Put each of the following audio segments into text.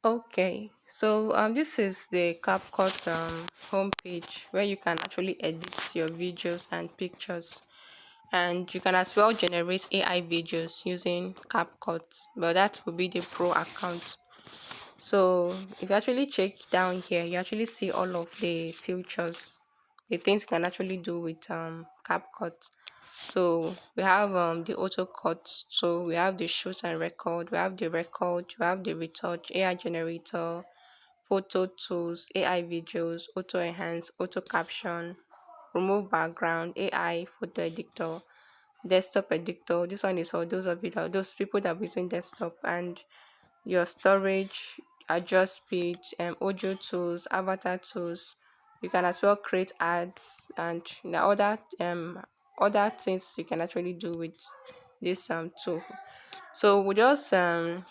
Okay, so this is the CapCut homepage where you can actually edit your videos and pictures, and you can as well generate AI videos using CapCut, but that will be the pro account. So if you actually check down here, you actually see all of the features, the things you can actually do with CapCut. So we have the auto cut, so we have the shoot and record, we have the record, we have the retouch, AI generator, photo tools, AI videos, auto enhance, auto caption, remove background, AI photo editor, desktop editor. This one is for those of you that those people that are using desktop, and your storage, adjust speed, audio tools, avatar tools. You can as well create ads and the other things you can actually do with this tool. So we just look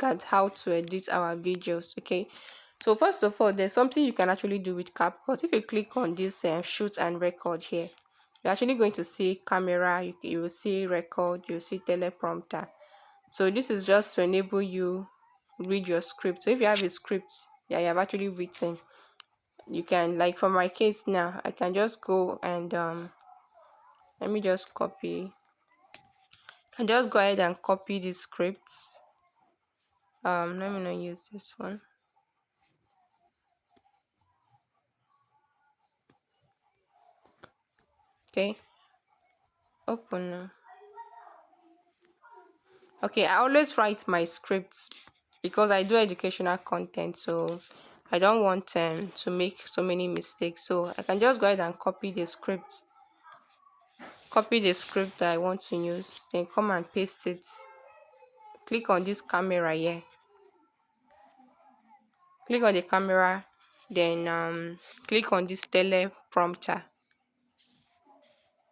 at how to edit our videos. Okay, so first of all, there's something you can actually do with CapCut. If you click on this shoot and record here, you're actually going to see camera, you will see record, you'll see teleprompter. So this is just to enable you read your script. So if you have a script that you have actually written, you can, like for my case now, I can just go and let me just copy. I can just go ahead and copy the scripts. Let me not use this one. Okay, open now. Okay, I always write my scripts because I do educational content, so I don't want to make so many mistakes. So I can just go ahead and copy the script that I want to use, then come and paste it. Click on this camera here. Click on the camera, then click on this teleprompter.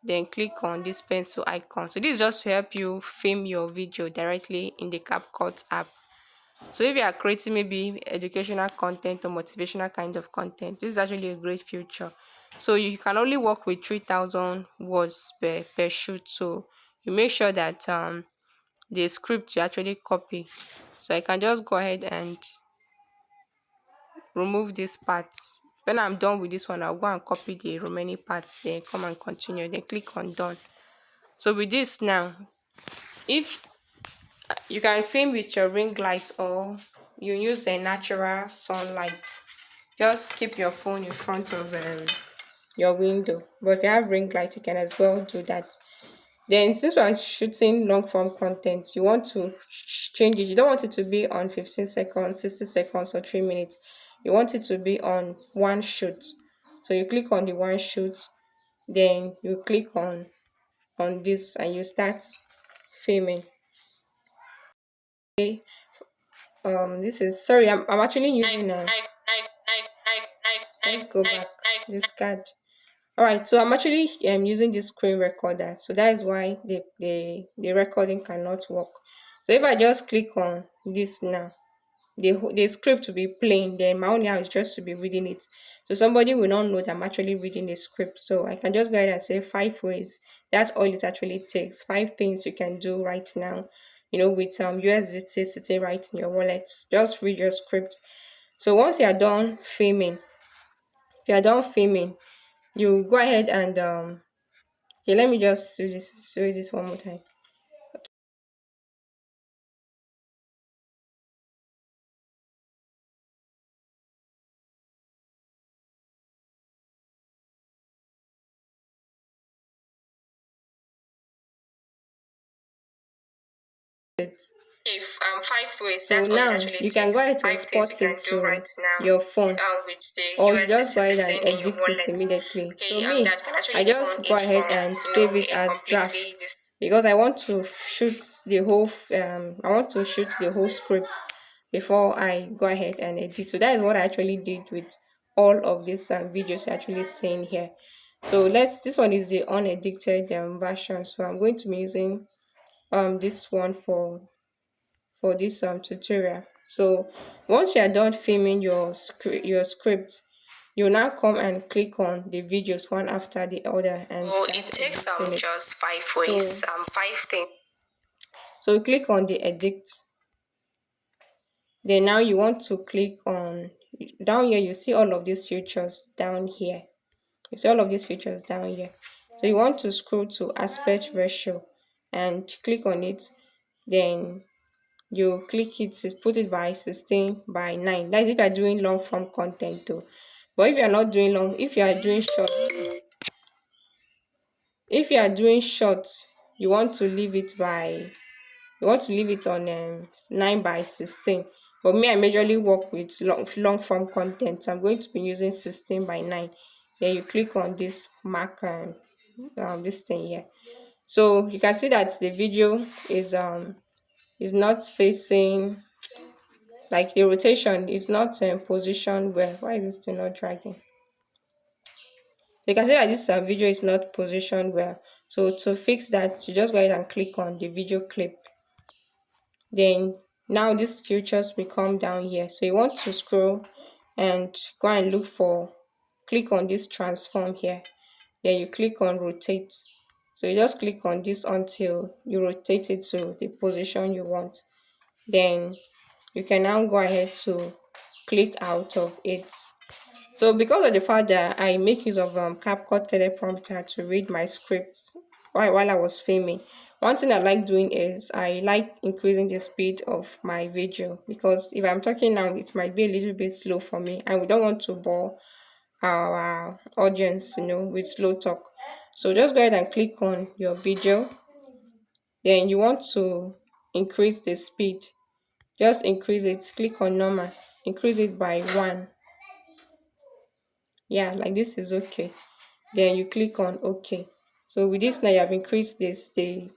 Then click on this pencil icon. So this is just to help you film your video directly in the CapCut app. So if you are creating maybe educational content or motivational kind of content, this is actually a great feature. So you can only work with 3,000 words per shoot. So you make sure that the script you actually copy. So I can just go ahead and remove this part. When I'm done with this one, I'll go and copy the remaining parts, then come and continue, then click on done. So with this now, if you can film with your ring light or you use a natural sunlight, just keep your phone in front of your window. But if you have ring light, you can as well do that. Then since we're shooting long form content, you want to change it. You don't want it to be on 15 seconds, 60 seconds, or 3 minutes. You want it to be on one shoot. So you click on the one shoot, then you click on this and you start filming. Okay. This is sorry, I'm actually using let's go back this card. All right, so I'm actually using this screen recorder, so that is why the recording cannot work. So if I just click on this now, the script will be playing, then my only job is just to be reading it. So somebody will not know that I'm actually reading the script. So I can just go ahead and say 5 ways. That's all it actually takes. 5 things you can do right now, with USDT sitting right in your wallet. Just read your script. So once you are done filming, if you are done filming, you go ahead and okay, let me just show you this one more time. If 5 ways, so that's what it now actually you can go ahead to export it to right your phone, with the or you just go ahead and edit it immediately. Okay, so me, I just go ahead and save it as draft because I want to shoot the whole script before I go ahead and edit. So that is what I actually did with all of these videos you're actually seeing here. So this one is the unedited version. So I'm going to be using this one for this tutorial. So once you are done filming your script, you now come and click on the videos one after the other and it takes just 5 ways, 5 things. So you click on the edit. Then now you want to click on down here, you see all of these features down here. You see all of these features down here. So you want to scroll to aspect ratio and click on it. Then you click it, put it by 16 by 9. That's if you're doing long form content though. But if you're not doing long, if you are doing short, if you are doing short, you want to leave it by on 9 by 16. But me, I majorly work with long form content, so I'm going to be using 16 by 9. Then you click on this mark this thing here. So you can see that the video is not facing, like the rotation is not positioned well. Why is this thing not dragging? You can see that this video is not positioned well. So to fix that, you just go ahead and click on the video clip. Then now these features will come down here. So you want to scroll and go and look for, click on this transform here. Then you click on rotate. So you just click on this until you rotate it to the position you want. Then you can now go ahead to click out of it. So because of the fact that I make use of CapCut Teleprompter to read my scripts while I was filming, one thing I like doing is I like increasing the speed of my video, because if I'm talking now, it might be a little bit slow for me, and we don't want to bore our audience, with slow talk. So just go ahead and click on your video. Then you want to increase the speed. Just increase it. Click on normal. Increase it by 1. Yeah, like this is okay. Then you click on OK. So with this now, you have increased the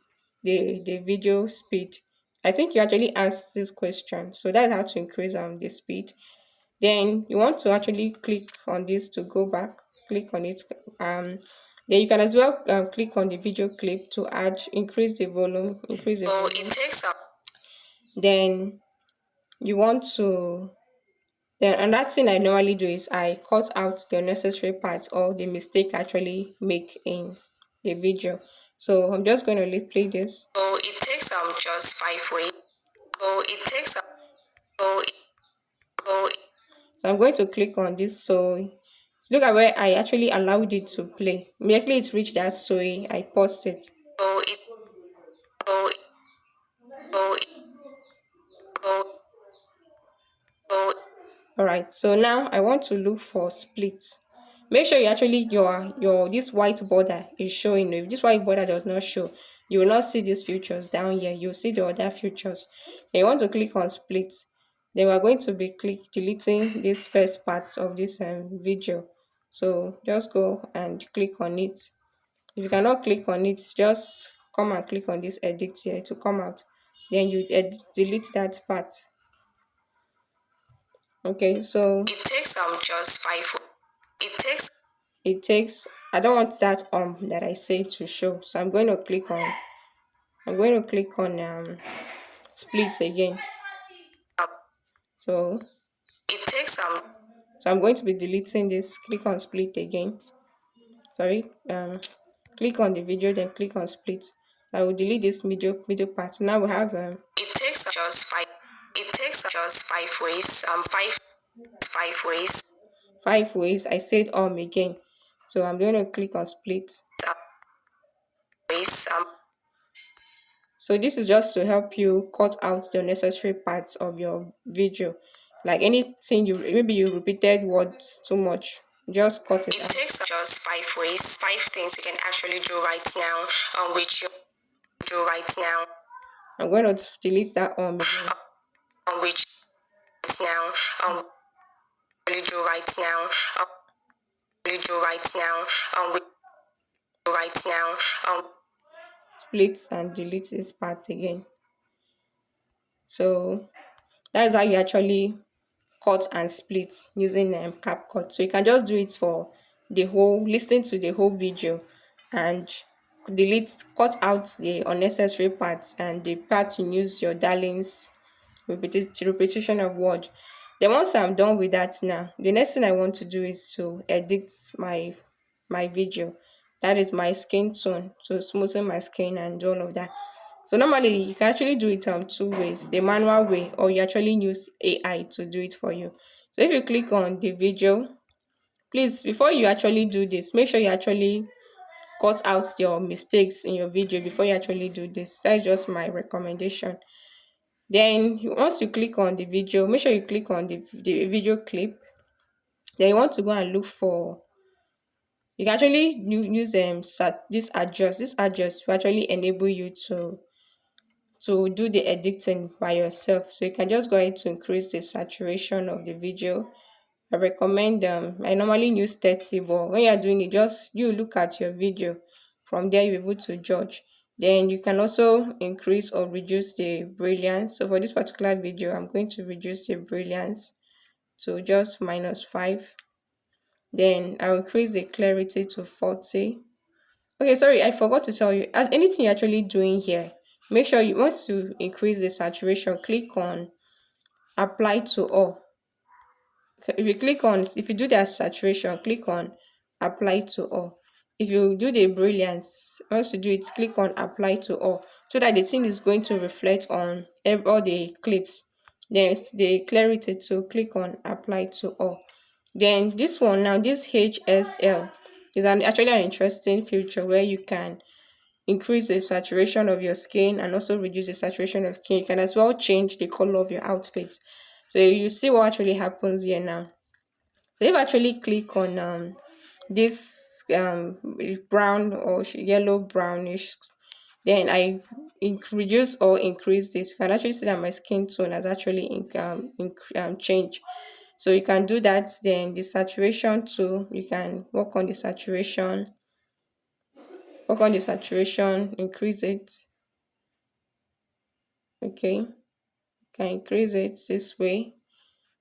video speed. I think you actually asked this question. So that's how to increase the speed. Then you want to actually click on this to go back. Click on it. Then you can as well click on the video clip to increase the volume. Increase the volume. It takes up. Then you want to then another thing I normally do is I cut out the unnecessary parts or the mistake I actually make in the video. So I'm just going to play this. So it takes just 5 ways. So it takes so I'm going to click on this. So look at where I actually allowed it to play. Immediately it reached that soy, I paused it. So it so so so all right, so now I want to look for splits. Make sure you actually your this white border is showing. If this white border does not show, you will not see these features down here. You'll see the other features. And you want to click on splits. Then we're going to be deleting this first part of this video. So just go and click on it. If you cannot click on it, just come and click on this edit here to come out. Then you delete that part. Okay, so it takes just 5. It takes I don't want that that I say to show, so I'm going to click on splits again. So it takes so I'm going to be deleting this. Click on split again. Sorry, click on the video, then click on split. I will delete this video part. Now we have it takes just 5. It takes just 5 ways. 5 ways. 5 ways. I said again. So I'm going to click on split. Ways. So this is just to help you cut out the unnecessary parts of your video. Like anything maybe you repeated words too much, just cut it out. It takes just 5 ways, 5 things you can actually do right now, which you do right now. I'm going to delete that which now really do right now. Really do right now. Right now. Split and delete this part again. So that's how you actually cut and split using CapCut. So you can just do it for listen to the whole video and cut out the unnecessary parts and the part you use your darlings repetition of word. Then once I'm done with that now, the next thing I want to do is to edit my video. That is my skin tone, to smoothen my skin and all of that. So normally you can actually do it two ways, the manual way, or you actually use AI to do it for you. So if you click on the video, please, before you actually do this, make sure you actually cut out your mistakes in your video before you actually do this. That's just my recommendation. Then once you click on the video, make sure you click on the video clip. Then you want to go and look for, you can actually use this adjust. This adjust will actually enable you to do the editing by yourself. So you can just go ahead to increase the saturation of the video. I recommend I normally use 30, but when you're doing it, just you look at your video. From there, you're able to judge. Then you can also increase or reduce the brilliance. So for this particular video, I'm going to reduce the brilliance to just -5. Then I'll increase the clarity to 40. Okay, sorry, I forgot to tell you. As anything you're actually doing here, make sure you want to increase the saturation. Click on apply to all. If you do that saturation, click on apply to all. If you do the brilliance, once you do it, click on apply to all, so that the thing is going to reflect on all the clips. Then the clarity to click on apply to all. Then this one now, this HSL is actually an interesting feature where you can increase the saturation of your skin and also reduce the saturation of skin. You can as well change the color of your outfit. So you see what actually happens here now. So if I actually click on this brown or yellow brownish, then I reduce or increase this, you can actually see that my skin tone has actually changed. So you can do that. Then the saturation too, you can work on the saturation, increase it. Okay, you can increase it this way.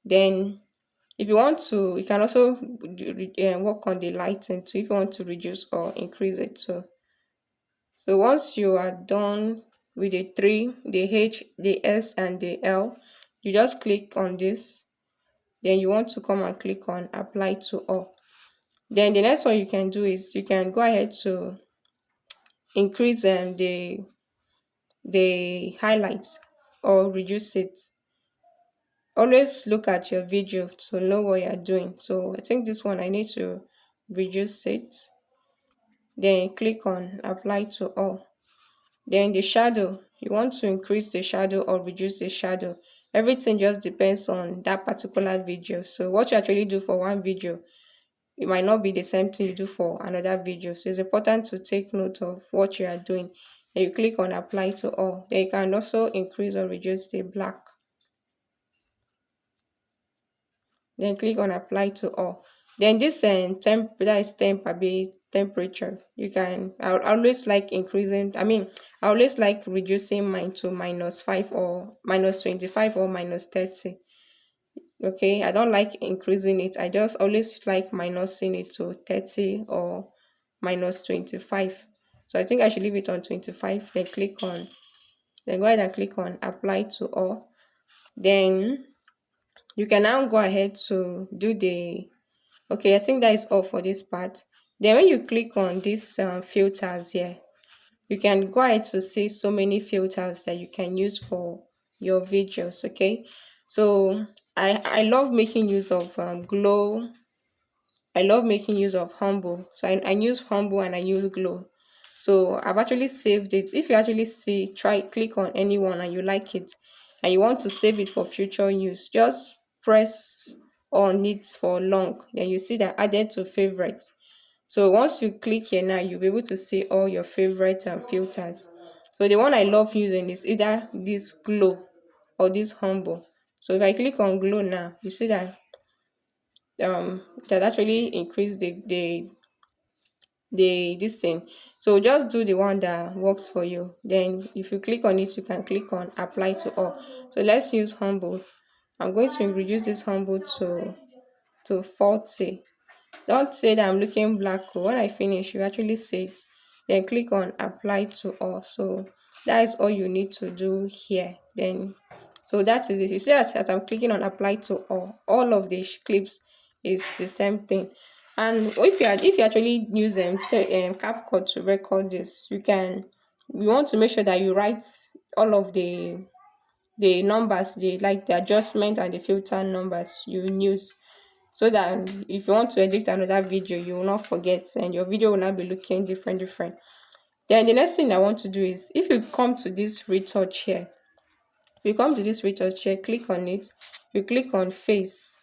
Then if you want to, you can also work on the lighting too, if you want to reduce or increase it too. So once you are done with the three, the H, the S, and the L, you just click on this. Then you want to come and click on apply to all. Then the next one you can do is you can go ahead to increase the highlights or reduce it. Always look at your video to know what you're doing. So I think this one I need to reduce it. Then click on apply to all. Then the shadow, you want to increase the shadow or reduce the shadow. Everything just depends on that particular video. So what you actually do for one video, it might not be the same thing you do for another video. So it's important to take note of what you are doing. Then you click on apply to all. Then you can also increase or reduce the black. Then click on apply to all. Then this that is temperature. You can, I always like I always like reducing mine to -5 or -25 or -30. Okay, I don't like increasing it. I just always like minusing it to 30 or -25. So I think I should leave it on 25. Then go ahead and click on apply to all. Then you can now go ahead to do the, okay, I think that is all for this part. Then when you click on these filters here, you can go ahead to see so many filters that you can use for your videos. Okay, so I love making use of glow. I love making use of humble. So I use humble and I use glow. So I've actually saved it. If you actually click on anyone and you like it and you want to save it for future use, just press on it for long. Then you see that added to favorites. So once you click here now, you'll be able to see all your favorite filters. So the one I love using is either this glow or this humble. So if I click on glow now, you see that that actually increased the this thing. So just do the one that works for you. Then if you click on it, you can click on apply to all. So let's use humble. I'm going to reduce this humble to 40. Don't say that I'm looking black. When I finish, you actually say it. Then click on apply to all. So that is all you need to do here. Then so that is it. You see that as I'm clicking on apply to all of the clips is the same thing. And if you actually use CapCut to record this, you can you want to make sure that you write all of the numbers, the adjustment and the filter numbers you use, so that if you want to edit another video, you will not forget and your video will not be looking different. Then the next thing I want to do is, if you come to this retouch here, click on it, you click on face.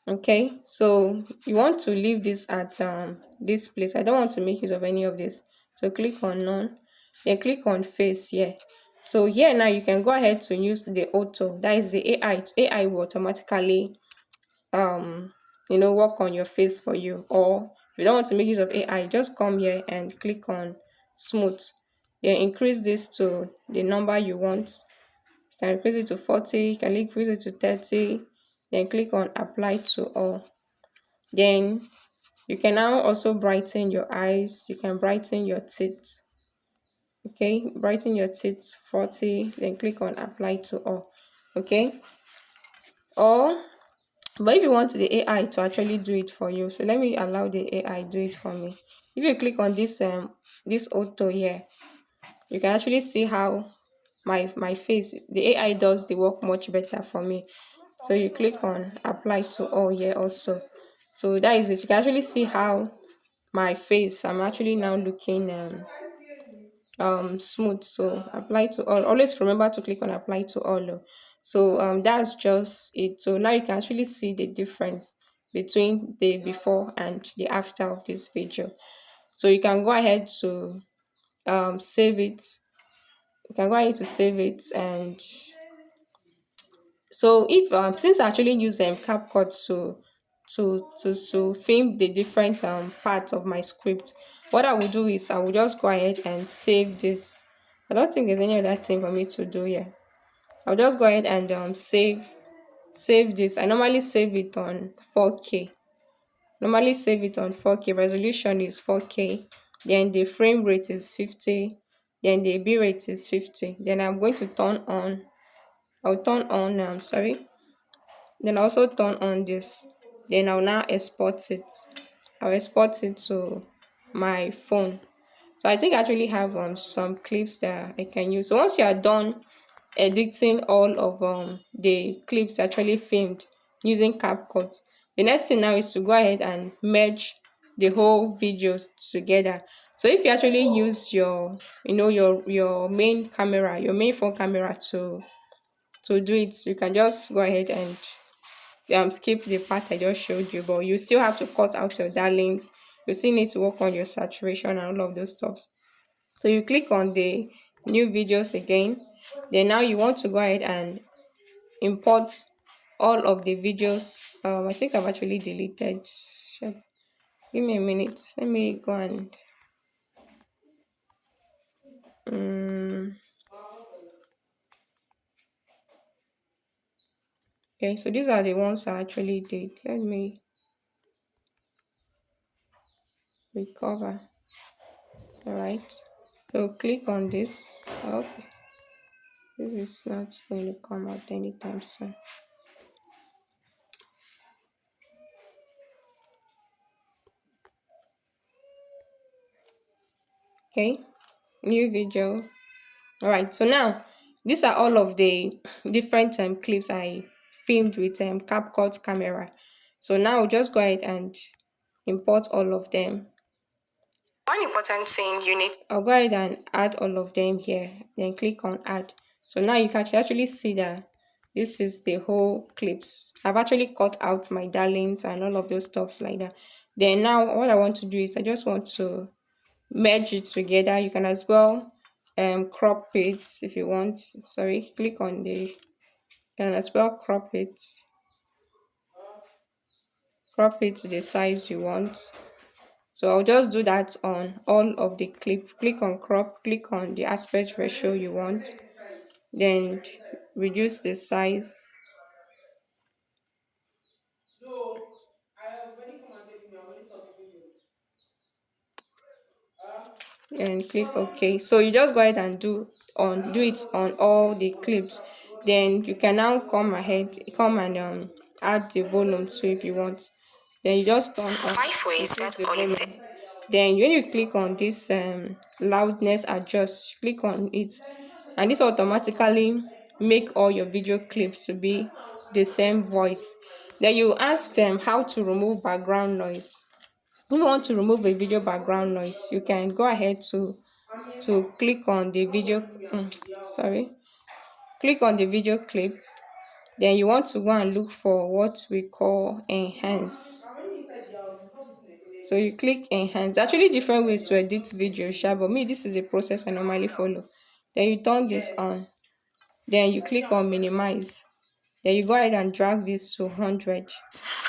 Okay, so you want to leave this at this place. I don't want to make use of any of this, so click on none, then click on face here. So here now you can go ahead to use the auto, that is the AI will automatically work on your face for you. Or if you don't want to make use of AI, just come here and click on smooth, then increase this to the number you want. You can increase it to 40, you can increase it to 30, then click on apply to all. Then you can now also brighten your eyes, you can brighten your teeth. Okay, brighten your teeth 40, then click on apply to all. Okay, or but if you want the AI to actually do it for you, so let me allow the AI do it for me. If you click on this auto here, you can actually see how my face, the AI does the work much better for me. So you click on apply to all here also. So that is it. You can actually see how my face, I'm actually now looking smooth. So apply to all, always remember to click on apply to all. So that's just it. So now you can actually see the difference between the before and the after of this video. So you can go ahead to save it. You can go ahead to save it. And so if since I actually use CapCut to film the different parts of my script, what I will do is I will just go ahead and save this. I don't think there's any other thing for me to do here. I'll just go ahead and save this. I normally save it on 4K. Normally save it on 4K. Resolution is 4K. Then the frame rate is 50. Then the B rate is 50. Then I'm going to turn on. I'll turn on. Sorry. Then I also turn on this. Then I'll now export it. I'll export it to my phone. So I think I actually have some clips that I can use. So once you are done editing all of the clips actually filmed using CapCut, the next thing now is to go ahead and merge the whole videos together. So if you actually use your main camera, your main phone camera to do it, you can just go ahead and skip the part I just showed you, but you still have to cut out your darlings. You still need to work on your saturation and all of those stuff. So you click on the new videos again. Then now you want to go ahead and import all of the videos. I think I've actually deleted. Shit. Give me a minute. Let me go and okay, so these are the ones I actually did. Let me recover. All right. So click on this. I hope this is not going to come out anytime soon. Okay, new video. All right, so now these are all of the different clips I filmed with CapCut Camera. So now I'll just go ahead and import all of them. One important thing you need, I'll go ahead and add all of them here, then click on add. So now you can actually see that this is the whole clips. I've actually cut out my darlings and all of those stuffs like that. Then now what I want to do is I just want to merge it together. You can as well crop it if you want. Sorry, click on the, you can as well crop it to the size you want. So I'll just do that on all of the clip. Click on crop, click on the aspect ratio you want, then reduce the size. And click OK. So you just go ahead and do it on all the clips. Then you can now come and add the volume too if you want. Then you just turn on the volume. Then when you click on this loudness adjust, click on it, and this automatically make all your video clips to be the same voice. Then you ask them how to remove background noise. If you want to remove a video background noise, you can go ahead to click on the video sorry click on the video clip. Then you want to go and look for what we call enhance. So you click enhance. Actually different ways to edit video, but me, this is a process I normally follow. Then you turn this on. Then you click on minimize. Then you go ahead and drag this to 100.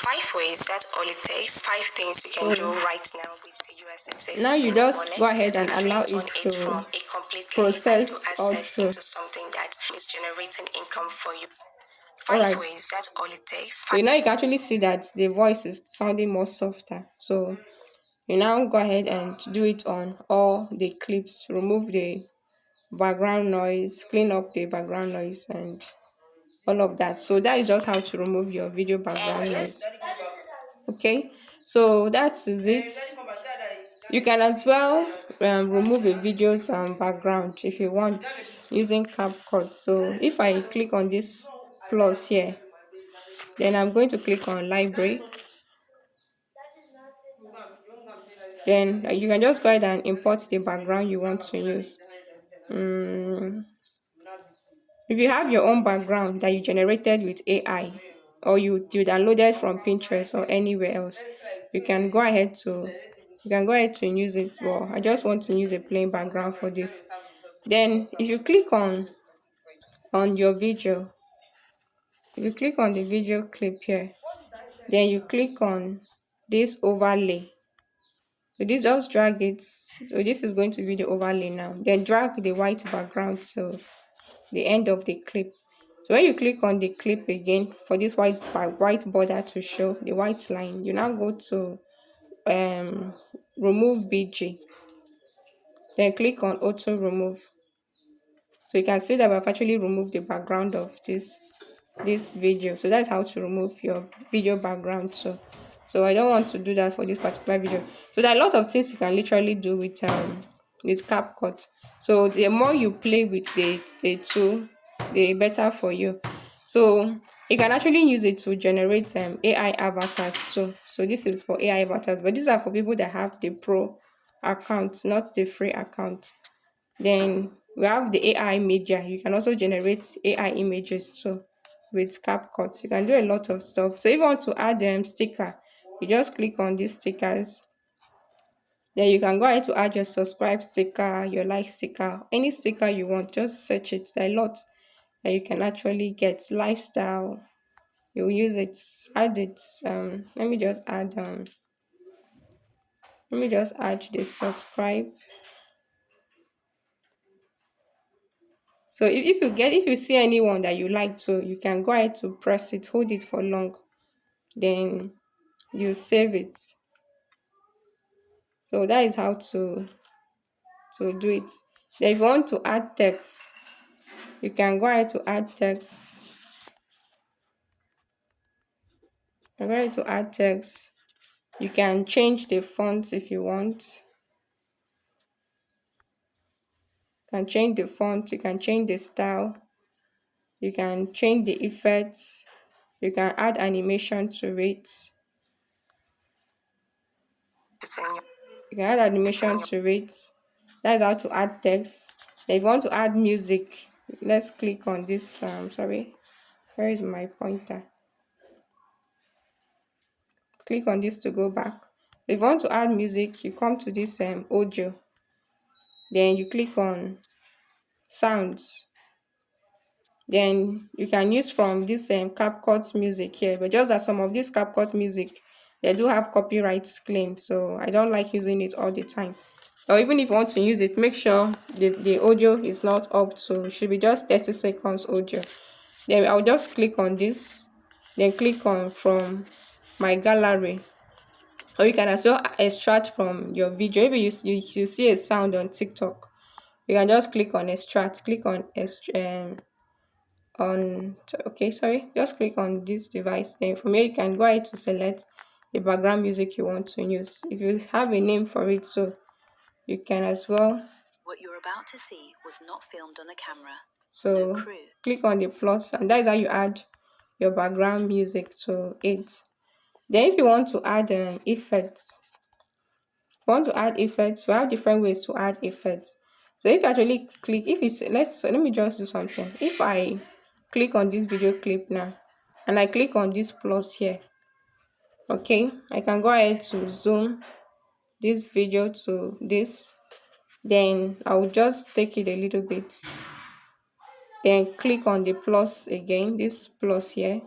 5 ways, that's all it takes. 5 things you can do right now with the US Now you just go ahead and allow it to from a completely process all asset through. into something that is generating income for you. All Five right. ways, that's all it takes. So now you can actually see that the voice is sounding more softer. So you now go ahead and do it on all the clips. Remove the background noise, clean up the background noise, and all of that. So that is just how to remove your video background noise. Okay, so that is it. You can as well remove a video's background if you want using CapCut. So if I click on this plus here, then I'm going to click on library. Then you can just go ahead and import the background you want to use. If you have your own background that you generated with AI, or you downloaded from Pinterest or anywhere else, you can go ahead to use it. But I just want to use a plain background for this. Then if you click on your video, if you click on the video clip here, then you click on this overlay. So this, just drag it. So this is going to be the overlay now. Then drag the white background to the end of the clip. So when you click on the clip again for this white border to show the white line, you now go to remove BG. Then click on auto remove. So you can see that I've actually removed the background of this video. So that's how to remove your video background. So I don't want to do that for this particular video. So there are a lot of things you can literally do with CapCut. So the more you play with the tool, the better for you. So you can actually use it to generate AI avatars too. So this is for AI avatars, but these are for people that have the pro account, not the free account. Then we have the AI media. You can also generate AI images too with CapCut. You can do a lot of stuff. So if you want to add sticker, you just click on these stickers. Then you can go ahead to add your subscribe sticker, your like sticker, any sticker you want. Just search it. There are a lot that you can actually get. Lifestyle, you use it, add it. Let me just add the subscribe. So if you see anyone that you like to, you can go ahead to press it, hold it for long, then you save it. So that is how to do it. Then if you want to add text, you can go ahead to add text. I'm going to add text. You can change the font if you want. You can change the font, you can change the style, you can change the effects, you can add animation to it. You can add animation to it. That's how to add text. Then if you want to add music, let's click on this. Sorry, where is my pointer? Click on this to go back. If you want to add music, you come to this audio. Then you click on sounds. Then you can use from this CapCut music here. But just that some of this CapCut music, they do have copyright claims, so I don't like using it all the time. Or even if you want to use it, make sure the audio is not up to, should be just 30 seconds audio. Then I'll just click on this, then click on from my gallery. Or you can as well extract from your video. Maybe you see a sound on TikTok, you can just click on extract, click on just click on this device. Then from here you can go ahead to select the background music you want to use. If you have a name for it, so you can as well. What you're about to see was not filmed on a camera. So No crew. click on the plus, and that is how you add your background music to it. Then if you want to add an effects, we have different ways to add effects. So if you actually click, if it's let me just do something. If I click on this video clip now, and I click on this plus here, okay, I can go ahead to zoom this video to this. Then I'll just take it a little bit, then click on the plus again, this plus here,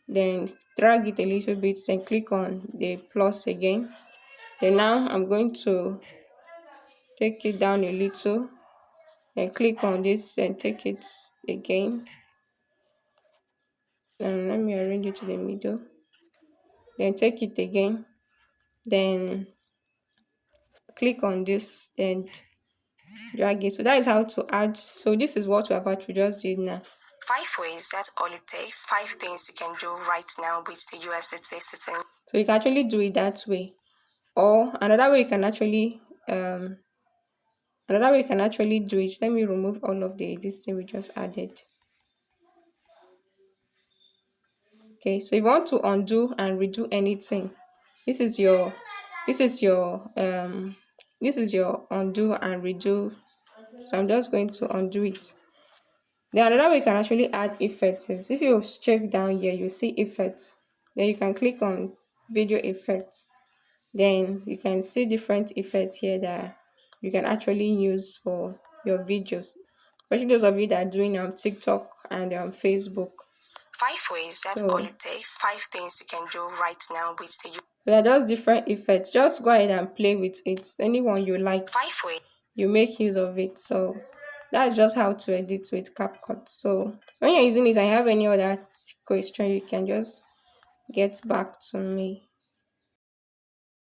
then drag it a little bit, then click on the plus again. Then now I'm going to take it down a little, then click on this and take it again, and let me arrange it to the middle, then take it again, then click on this and drag it. So that is how to add. So this is what we have actually just did now. 5 ways, that's all it takes. 5 things you can do right now with the US sitting. So you can actually do it that way. Or another way you can actually do it. Let me remove all of this thing we just added. Okay, so if you want to undo and redo anything, this is your this is your undo and redo. So I'm just going to undo it. Then another way you can actually add effects is if you check down here, you see effects. Then you can click on video effects. Then you can see different effects here that you can actually use for your videos, especially those of you that are doing TikTok and Facebook. 5 ways, that's all it takes. 5 things you can do right now with the So there are just different effects. Just go ahead and play with it. Anyone you like, 5 ways. you make use of it. So that's just how to edit with CapCut. So when you're using it and you have any other question, you can just get back to me.